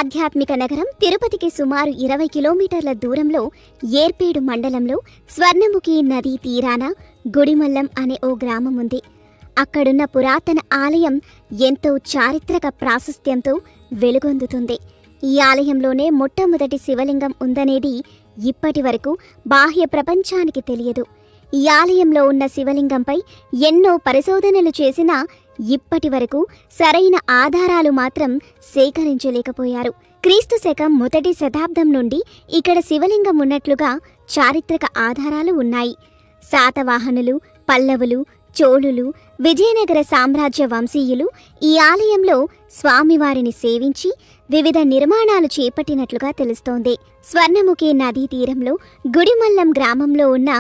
ఆధ్యాత్మిక నగరం తిరుపతికి సుమారు 20 కిలోమీటర్ల దూరంలో ఏర్పేడు మండలంలో స్వర్ణముఖి నదీ తీరాన గుడిమల్లం అనే ఓ గ్రామం ఉంది. అక్కడున్న పురాతన ఆలయం ఎంతో చారిత్రక ప్రాశస్త్యంతో వెలుగొందుతుంది. ఈ ఆలయంలోనే మొట్టమొదటి శివలింగం ఉందనేది ఇప్పటి వరకు బాహ్య ప్రపంచానికి తెలియదు. ఈ ఆలయంలో ఉన్న శివలింగంపై ఎన్నో పరిశోధనలు చేసినా ఇప్పటి వరకు సరైన ఆధారాలు మాత్రం సేకరించలేకపోయారు. క్రీస్తు శకం మొదటి శతాబ్దం నుండి ఇక్కడ శివలింగం ఉన్నట్లుగా చారిత్రక ఆధారాలు ఉన్నాయి. శాతవాహనులు, పల్లవులు, చోళులు, విజయనగర సామ్రాజ్య వంశీయులు ఈ ఆలయంలో స్వామివారిని సేవించి వివిధ నిర్మాణాలు చేపట్టినట్లుగా తెలుస్తోంది. స్వర్ణముఖి నదీ తీరంలో గుడిమల్లం గ్రామంలో ఉన్న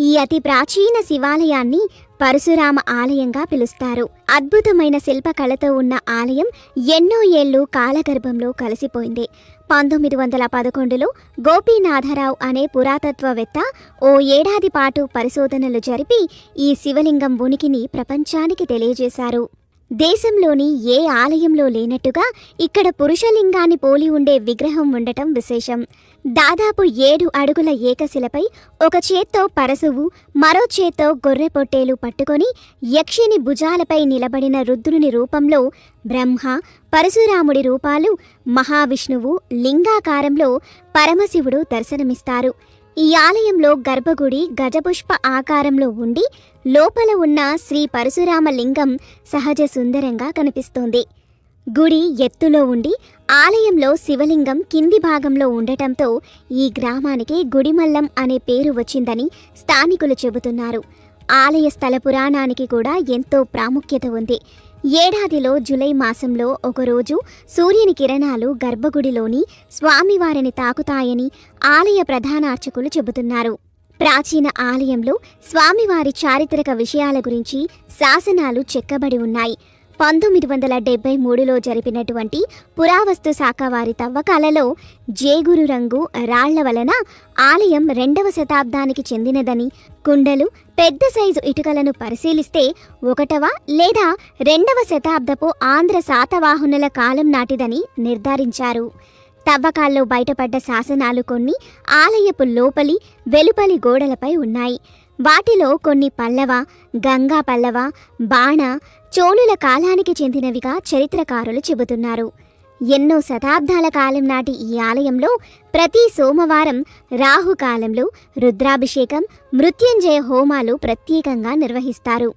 ఈ అతి ప్రాచీన శివాలయాన్ని పరశురామ ఆలయంగా పిలుస్తారు. అద్భుతమైన శిల్పకళతో ఉన్న ఆలయం ఎన్నో ఏళ్లు కాలగర్భంలో కలిసిపోయింది. 1911లో గోపీనాథరావు అనే పురాతత్వవేత్త ఓ ఏడాది పాటు పరిశోధనలు జరిపి ఈ శివలింగం ఉనికిని ప్రపంచానికి తెలియజేశారు. దేశంలోని ఏ ఆలయంలో లేనట్టుగా ఇక్కడ పురుషలింగాన్ని పోలి ఉండే విగ్రహం ఉండటం విశేషం. దాదాపు 7 అడుగుల ఏకశిలపై ఒక చేత్తో పరశువు, మరో చేత్తో గొర్రె పొట్టేలు పట్టుకొని యక్షిని భుజాలపై నిలబడిన రుద్రుని రూపంలో బ్రహ్మ, పరశురాముడి రూపాలు, మహావిష్ణువు లింగాకారంలో పరమశివుడు దర్శనమిస్తారు. ఈ ఆలయంలో గర్భగుడి గజపుష్ప ఆకారంలో ఉండి లోపల ఉన్న శ్రీ పరశురామ లింగం సహజ సుందరంగా కనిపిస్తోంది. గుడి ఎత్తులో ఉండి ఆలయంలో శివలింగం కింది భాగంలో ఉండటంతో ఈ గ్రామానికి గుడిమల్లం అనే పేరు వచ్చిందని స్థానికులు చెబుతున్నారు. ఆలయ స్థల పురాణానికి కూడా ఎంతో ప్రాముఖ్యత ఉంది. ఏడాదిలో జూలై మాసంలో ఒకరోజు సూర్యుని కిరణాలు గర్భగుడిలోని స్వామివారిని తాకుతాయని ఆలయ ప్రధానార్చకులు చెబుతున్నారు. ప్రాచీన ఆలయంలో స్వామివారి చారిత్రక విషయాల గురించి శాసనాలు చెక్కబడి ఉన్నాయి. 1973లో జరిపినటువంటి పురావస్తు శాఖ వారి తవ్వకాలలో జేగురు రంగు రాళ్ల వలన ఆలయం 2వ శతాబ్దానికి చెందినదని, కుండలు, పెద్ద సైజు ఇటుకలను పరిశీలిస్తే 1వ లేదా 2వ శతాబ్దపు ఆంధ్ర శాతవాహనుల కాలం నాటిదని నిర్ధారించారు. తవ్వకాల్లో బయటపడ్డ శాసనాలు కొన్ని ఆలయపు లోపలి, వెలుపలి గోడలపై ఉన్నాయి. వాటిలో కొన్ని పల్లవ, గంగా పల్లవ, బాణ, చోళుల కాలానికి చెందినవిగా చరిత్రకారులు చెబుతున్నారు. ఎన్నో శతాబ్దాల కాలం నాటి ఈ ఆలయంలో ప్రతి సోమవారం రాహుకాలంలో రుద్రాభిషేకం, మృత్యుంజయ హోమాలు ప్రత్యేకంగా నిర్వహిస్తారు.